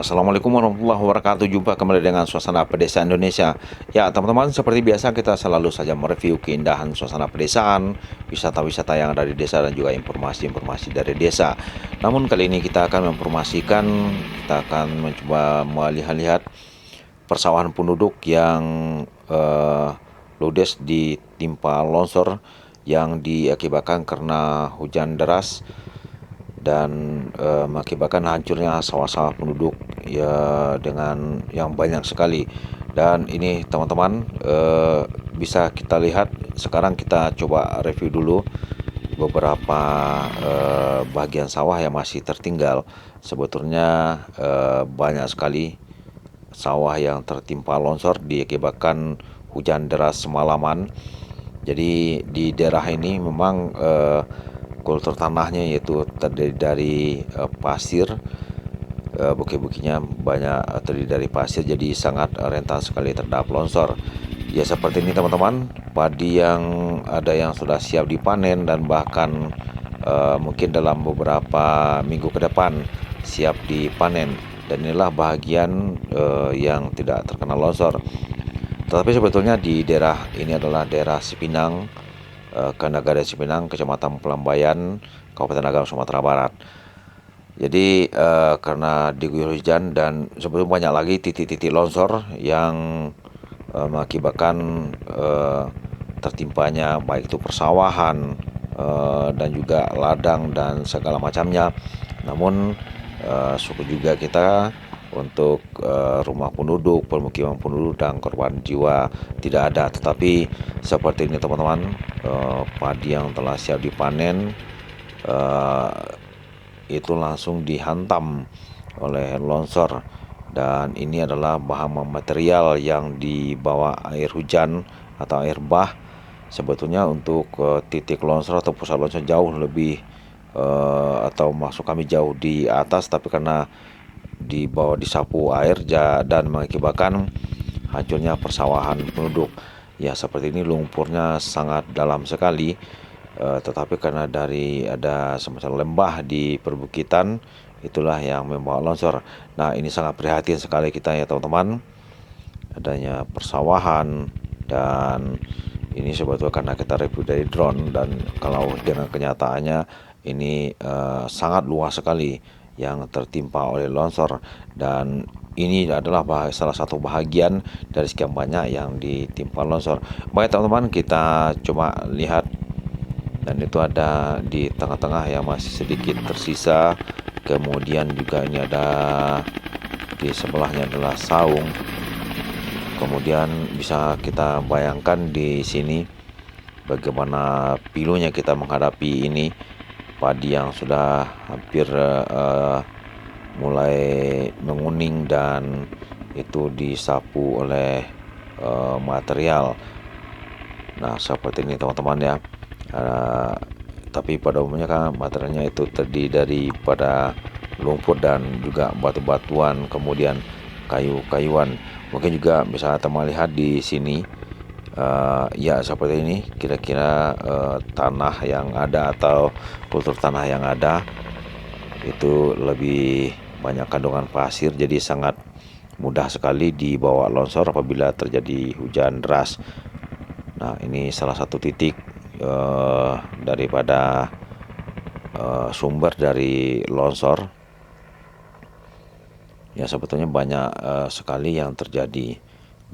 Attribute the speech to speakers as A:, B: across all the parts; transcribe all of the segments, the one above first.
A: Assalamualaikum warahmatullahi wabarakatuh. Jumpa kembali dengan suasana pedesaan Indonesia. Ya teman-teman, seperti biasa kita selalu saja mereview keindahan suasana pedesaan, wisata-wisata yang ada di desa dan juga informasi-informasi dari desa. Namun kali ini kita akan kita akan mencoba melihat-lihat persawahan penduduk yang ludes ditimpa longsor yang diakibatkan karena hujan deras dan mengakibatkan hancurnya sawah-sawah penduduk ya dengan yang banyak sekali. Dan ini teman-teman bisa kita lihat sekarang. Kita coba review dulu beberapa bagian sawah yang masih tertinggal. Sebetulnya banyak sekali sawah yang tertimpa longsor diakibatkan hujan deras semalaman. Jadi di daerah ini memang kultur tanahnya yaitu terdiri dari pasir, bukit-bukitnya banyak terdiri dari pasir, jadi sangat rentan sekali terhadap longsor. Ya seperti ini teman-teman, padi yang ada yang sudah siap dipanen dan bahkan mungkin dalam beberapa minggu ke depan siap dipanen, dan inilah bagian yang tidak terkena longsor. Tetapi sebetulnya di daerah ini adalah daerah Sipinang, Nagara Sipinang, Kecamatan Pelambayan, Kabupaten Agam, Sumatera Barat. Jadi karena diguyur hujan dan sebetulnya banyak lagi titik-titik longsor yang mengakibatkan tertimpanya baik itu persawahan dan juga ladang dan segala macamnya. Namun syukur juga kita untuk rumah penduduk, permukiman penduduk dan korban jiwa tidak ada. Tetapi seperti ini teman-teman, padi yang telah siap dipanen itu langsung dihantam oleh longsor, dan ini adalah bahan material yang dibawa air hujan atau air bah. Sebetulnya untuk titik longsor atau pusat longsor jauh lebih atau masuk kami jauh di atas, tapi karena disapu air dan mengakibatkan hancurnya persawahan penduduk. Ya seperti ini, lumpurnya sangat dalam sekali, tetapi karena ada semacam lembah di perbukitan, itulah yang membawa longsor. Nah ini sangat prihatin sekali kita ya teman-teman, adanya persawahan. Dan ini sebetulnya karena kita review dari drone, dan kalau dengan kenyataannya ini sangat luas sekali yang tertimpa oleh longsor, dan ini adalah salah satu bahagian dari sekian banyak yang ditimpa longsor. Baik teman-teman, kita coba lihat, dan itu ada di tengah-tengah yang masih sedikit tersisa. Kemudian juga ini ada di sebelahnya adalah saung. Kemudian bisa kita bayangkan di sini bagaimana pilunya kita menghadapi ini padi yang sudah hampir mulai menguning dan itu disapu oleh material. Nah seperti ini teman-teman ya. Tapi pada umumnya kan materialnya itu terdiri daripada lumpur dan juga batu-batuan, kemudian kayu-kayuan. Mungkin juga bisa teman lihat di sini. Ya seperti ini kira-kira tanah yang ada atau kultur tanah yang ada itu lebih banyak kandungan pasir, jadi sangat mudah sekali dibawa longsor apabila terjadi hujan deras. Nah ini salah satu titik daripada sumber dari longsor. Ya sebetulnya banyak sekali yang terjadi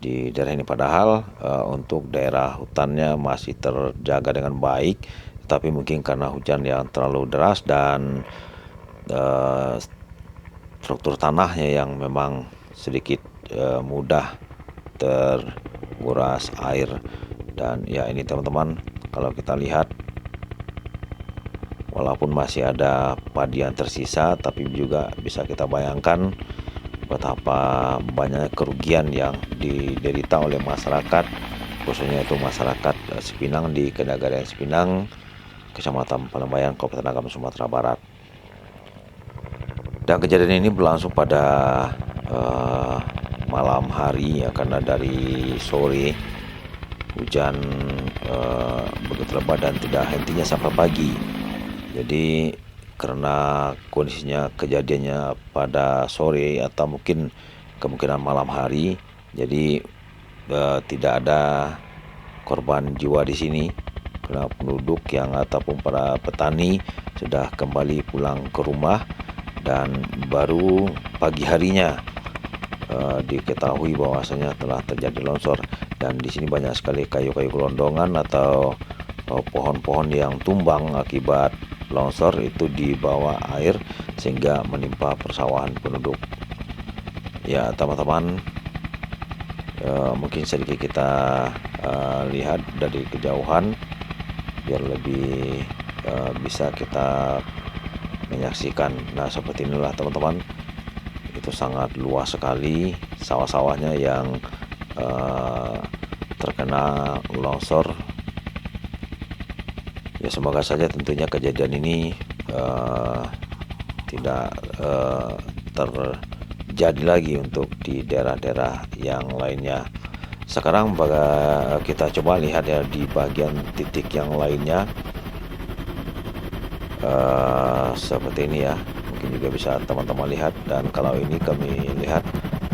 A: di daerah ini, padahal untuk daerah hutannya masih terjaga dengan baik, tapi mungkin karena hujan yang terlalu deras dan struktur tanahnya yang memang sedikit mudah terkuras air. Dan ya ini teman-teman, kalau kita lihat walaupun masih ada padi yang tersisa, tapi juga bisa kita bayangkan betapa banyak kerugian yang diderita oleh masyarakat, khususnya itu masyarakat Sipinang di Nagara Sipinang, Kecamatan Pelambayan, Kabupaten Agam, Sumatera Barat. Dan kejadian ini berlangsung pada malam hari ya, karena dari sore hujan begitu lebat dan tidak hentinya sampai pagi. Jadi karena kondisinya kejadiannya pada sore atau mungkin kemungkinan malam hari, jadi tidak ada korban jiwa di sini karena penduduk yang ataupun para petani sudah kembali pulang ke rumah, dan baru pagi harinya diketahui bahwasanya telah terjadi longsor. Dan di sini banyak sekali kayu-kayu gelondongan atau pohon-pohon yang tumbang akibat longsor itu dibawa air sehingga menimpa persawahan penduduk. Ya teman-teman, mungkin sedikit kita lihat dari kejauhan biar lebih bisa kita menyaksikan. Nah seperti inilah teman-teman, itu sangat luas sekali sawah-sawahnya yang terkena longsor. Ya semoga saja tentunya kejadian ini tidak terjadi lagi untuk di daerah-daerah yang lainnya. Sekarang kita coba lihat ya di bagian titik yang lainnya. Seperti ini ya, mungkin juga bisa teman-teman lihat. Dan kalau ini kami lihat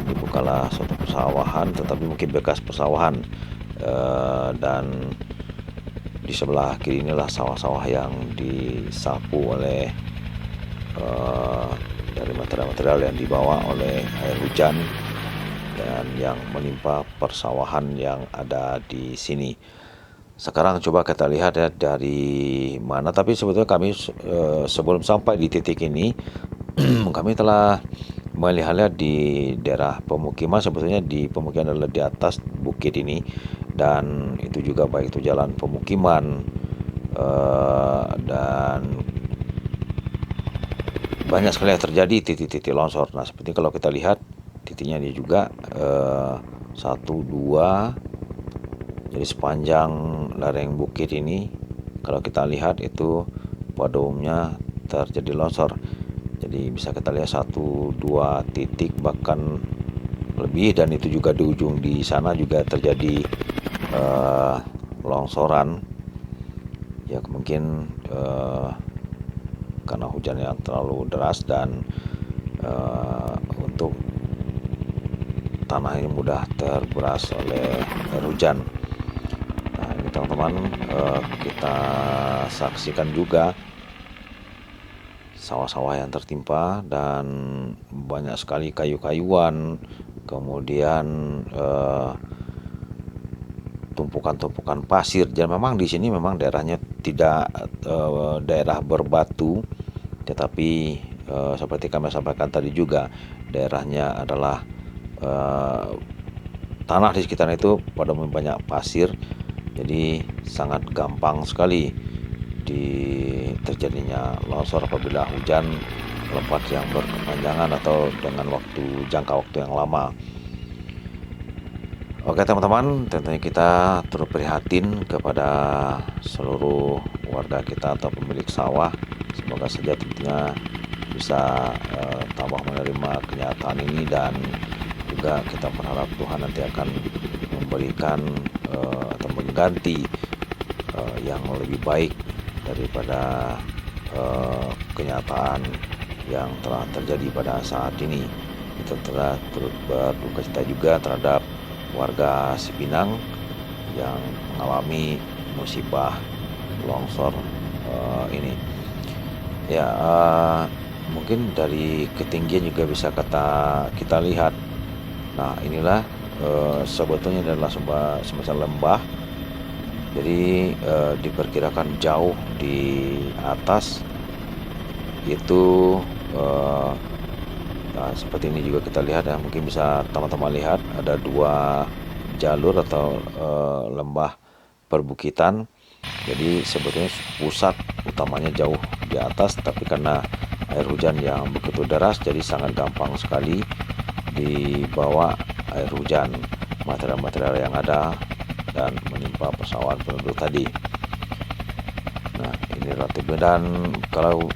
A: ini bukanlah suatu persawahan, tetapi mungkin bekas persawahan, dan di sebelah kiri inilah sawah-sawah yang disapu oleh dari material-material yang dibawa oleh air hujan dan yang menimpa persawahan yang ada di sini. Sekarang coba kita lihat ya dari mana. Tapi sebetulnya kami sebelum sampai di titik ini kami telah melihatnya di daerah pemukiman. Sebetulnya di pemukiman adalah di atas bukit ini, dan itu juga baik itu jalan pemukiman dan banyak sekali yang terjadi titik-titik longsor. Nah seperti kalau kita lihat titiknya ini juga 1, 2. Jadi sepanjang lereng bukit ini kalau kita lihat itu pada umumnya terjadi longsor. Jadi bisa kita lihat 1, 2 titik bahkan lebih, dan itu juga di ujung di sana juga terjadi longsoran. Ya mungkin karena hujan yang terlalu deras dan untuk tanah ini mudah terberas oleh air hujan. Nah ini teman-teman, kita saksikan juga sawah-sawah yang tertimpa dan banyak sekali kayu-kayuan, kemudian tumpukan-tumpukan pasir. Dan memang di sini memang daerahnya tidak daerah berbatu, tetapi seperti kami sampaikan tadi juga daerahnya adalah tanah di sekitar itu pada banyak pasir. Jadi sangat gampang sekali terjadinya longsor apabila hujan lebat yang berkepanjangan atau dengan jangka waktu yang lama. Oke teman-teman, tentunya kita turut prihatin kepada seluruh warga kita atau pemilik sawah. Semoga saja tentunya bisa tabah menerima kenyataan ini, dan juga kita berharap Tuhan nanti akan memberikan atau mengganti yang lebih baik daripada kenyataan yang telah terjadi pada saat ini. Kita telah turut berduka cita juga terhadap warga Cipinang yang mengalami musibah longsor ini. Ya mungkin dari ketinggian juga bisa kita lihat. Nah inilah sebetulnya adalah semacam lembah. Jadi diperkirakan jauh di atas itu nah, seperti ini juga kita lihat ya, mungkin bisa teman-teman lihat ada 2 jalur atau lembah perbukitan. Jadi sebetulnya pusat utamanya jauh di atas, tapi karena air hujan yang begitu deras jadi sangat gampang sekali dibawa air hujan material-material yang ada dan menimpa persawahan penduduk tadi. Nah ini relatif. Dan kalau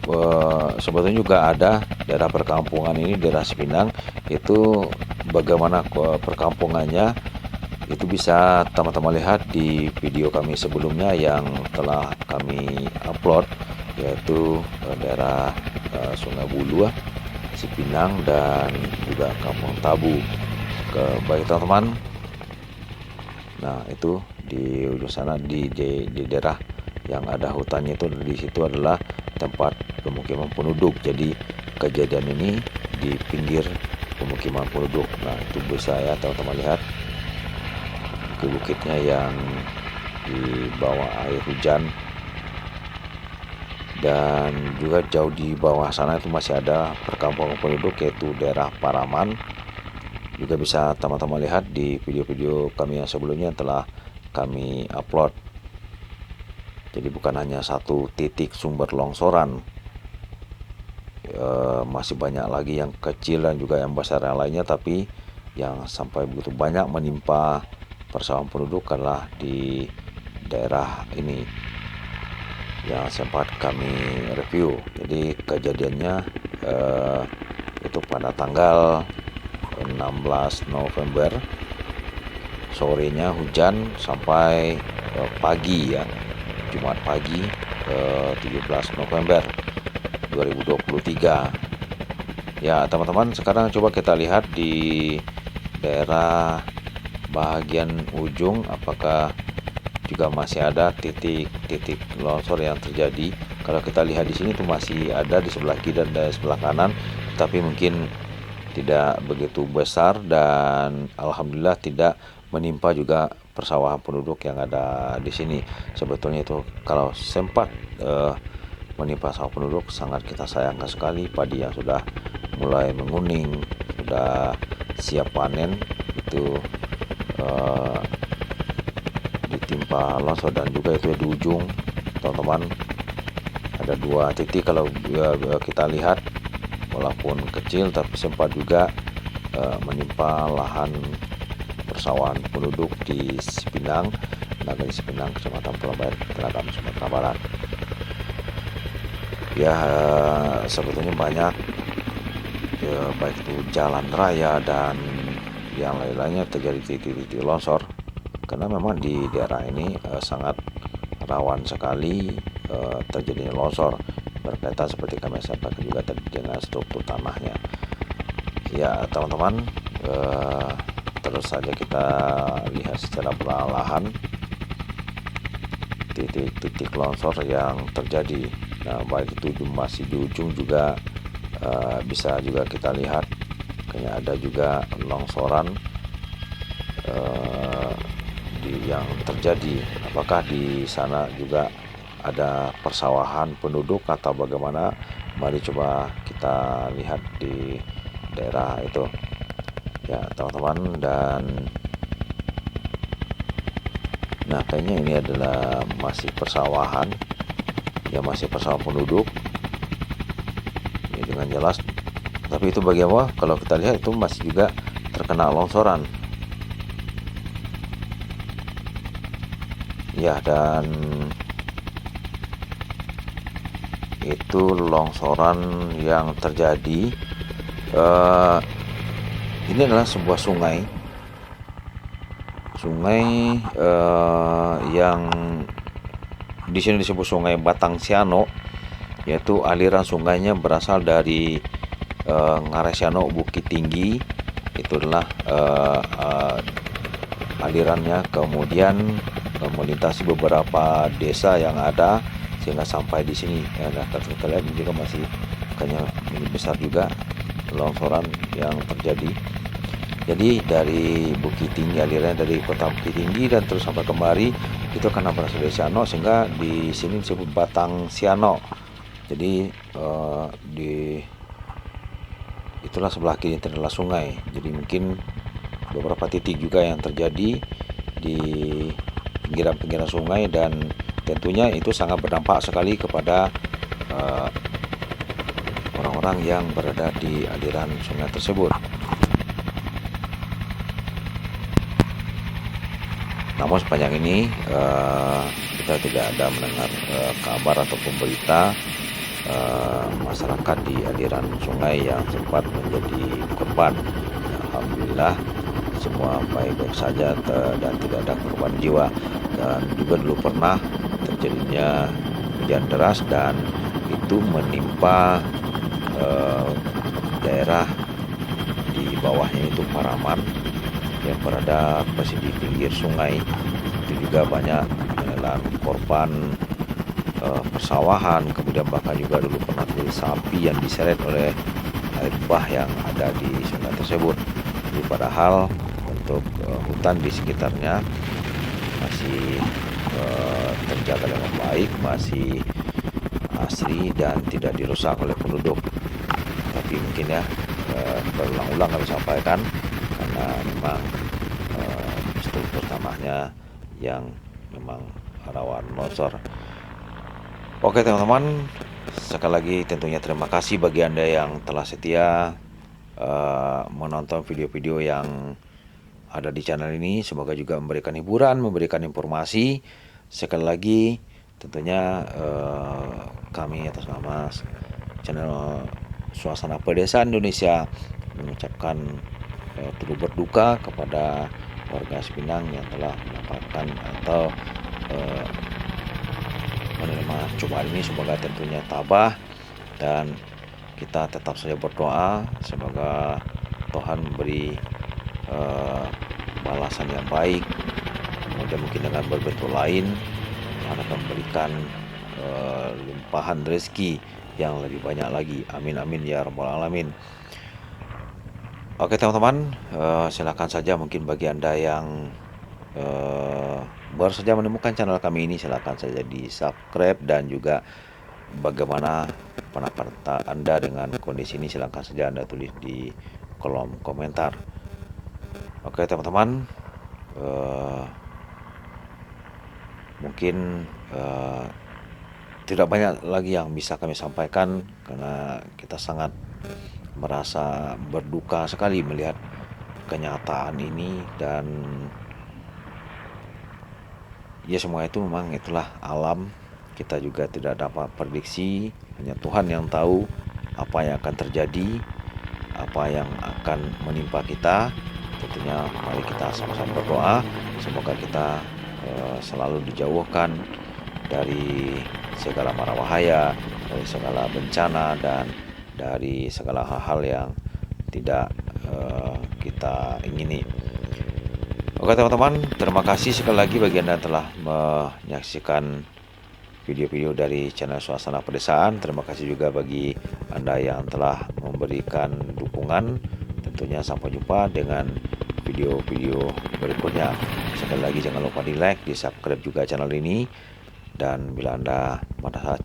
A: sebetulnya juga ada daerah perkampungan ini, daerah Cipinang itu bagaimana perkampungannya itu bisa teman-teman lihat di video kami sebelumnya yang telah kami upload. yaitu daerah Sungai Bulu, Cipinang, dan juga Kampung Tabu. Baik teman-teman, nah itu di ujung sana di daerah yang ada hutannya itu, di situ adalah tempat pemukiman penduduk. Jadi kejadian ini di pinggir pemukiman penduduk. Nah itu bisa ya teman-teman lihat ke bukitnya yang di bawah air hujan, dan juga jauh di bawah sana itu masih ada perkampungan penduduk, yaitu daerah Paraman. Juga bisa teman-teman lihat di video-video kami yang sebelumnya telah kami upload. Jadi bukan hanya satu titik sumber longsoran, masih banyak lagi yang kecil dan juga yang besar yang lainnya, tapi yang sampai begitu banyak menimpa persawahan penduduk adalah di daerah ini yang sempat kami review. Jadi kejadiannya itu pada tanggal 16 November, sorenya hujan sampai pagi ya, Jumat pagi 17 November 2023. Ya teman-teman, sekarang coba kita lihat di daerah bagian ujung apakah juga masih ada titik-titik longsor yang terjadi. Kalau kita lihat di sini tuh masih ada di sebelah kiri dan di sebelah kanan, tapi mungkin tidak begitu besar, dan alhamdulillah tidak menimpa juga persawahan penduduk yang ada di sini. Sebetulnya itu kalau sempat menimpa sawah penduduk sangat kita sayangkan sekali. Padi yang sudah mulai menguning, sudah siap panen, itu ditimpa longsor. Dan juga itu di ujung teman-teman ada 2 titik kalau kita lihat, walaupun kecil tapi sempat juga menimpa lahan persawahan penduduk di Cipinang, Nagari Cipinang, Kecamatan Pulau Bayar, Penagam, Sumatera Barat. Ya sebetulnya banyak baik itu jalan raya dan yang lain-lainnya terjadi titik-titik longsor, karena memang di daerah ini sangat rawan sekali terjadinya longsor, berkaitan seperti kami sampaikan juga tadi dengan struktur tanahnya. Ya teman-teman, terus saja kita lihat secara perlahan titik-titik longsor yang terjadi. Nah baik itu masih di ujung juga bisa juga kita lihat kayaknya ada juga longsoran yang terjadi. Apakah di sana juga ada persawahan penduduk atau bagaimana? Mari coba kita lihat di daerah itu ya teman-teman. Dan nah kayaknya ini adalah masih persawahan ya, masih persawahan penduduk ini dengan jelas. Tapi itu bagaimana kalau kita lihat itu masih juga terkena longsoran ya, dan itu longsoran yang terjadi ini adalah sebuah sungai yang di sini disebut Sungai Batang Siano, yaitu aliran sungainya berasal dari Ngaresiano Bukit Tinggi. Itu adalah alirannya, kemudian melintasi beberapa desa yang ada sehingga sampai di sini ya. Nah, kita lihat juga masih kayaknya besar juga longsoran yang terjadi. Jadi dari Bukit Tinggi, alirannya dari kota Bukit Tinggi dan terus sampai kemari itu karena berasal dari Siano, sehingga di sini disebut Batang Siano. Jadi itulah sebelah kiri itu adalah sungai. Jadi mungkin beberapa titik juga yang terjadi di pinggiran-pinggiran sungai, dan tentunya itu sangat berdampak sekali kepada orang-orang yang berada di aliran sungai tersebut. Namun sepanjang ini kita tidak ada mendengar kabar ataupun berita masyarakat di aliran sungai yang sempat menjadi korban. Alhamdulillah semua baik-baik saja dan tidak ada korban jiwa. Dan juga dulu pernah terjadinya hujan deras dan itu menimpa daerah di bawahnya itu Paraman yang berada persis di pinggir sungai. Itu juga banyak menelan korban persawahan, kemudian bahkan juga dulu pernah terjadi sapi yang diseret oleh air bah yang ada di sungai tersebut. Jadi padahal untuk hutan di sekitarnya masih terjaga dengan baik, masih asri dan tidak dirusak oleh penduduk. Tapi mungkin ya berulang-ulang kami sampaikan karena memang struktur tanahnya yang memang rawan longsor. Oke teman-teman, sekali lagi tentunya terima kasih bagi Anda yang telah setia menonton video-video yang ada di channel ini. Semoga juga memberikan hiburan, memberikan informasi. Sekali lagi tentunya kami atas nama channel Suasana Pedesaan Indonesia mengucapkan turut berduka kepada warga Cipinang yang telah mendapatkan atau menerima cobaan ini. Semoga tentunya tabah dan kita tetap saja berdoa semoga Tuhan memberi balasan yang baik, kemudian mungkin dengan berbentuk lain Tuhan akan memberikan limpahan rezeki yang lebih banyak lagi. Amin amin ya rabbal alamin. Oke teman-teman, silakan saja mungkin bagi Anda yang baru saja menemukan channel kami ini, silakan saja di subscribe, dan juga bagaimana pendapat Anda dengan kondisi ini silakan saja Anda tulis di kolom komentar. Oke teman-teman, mungkin tidak banyak lagi yang bisa kami sampaikan karena kita sangat merasa berduka sekali melihat kenyataan ini. Dan ya semua itu memang itulah alam, kita juga tidak dapat prediksi, hanya Tuhan yang tahu apa yang akan terjadi, apa yang akan menimpa kita. Tentunya mari kita sama-sama berdoa semoga kita selalu dijauhkan dari segala mara bahaya, dari segala bencana, dan dari segala hal-hal yang tidak kita ingini. Oke teman-teman, terima kasih sekali lagi bagi Anda yang telah menyaksikan video-video dari channel Suasana Pedesaan. Terima kasih juga bagi Anda yang telah memberikan dukungan. Tentunya sampai jumpa dengan video-video berikutnya. Sekali lagi jangan lupa di like, di subscribe juga channel ini. Dan bila Anda pada saat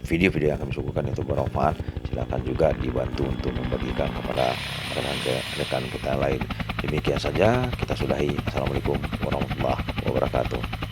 A: video-video yang kami suguhkan itu bermanfaat, silakan juga dibantu untuk membagikan kepada rekan-rekan kita lain. Demikian saja, kita sudahi. Assalamualaikum warahmatullahi wabarakatuh.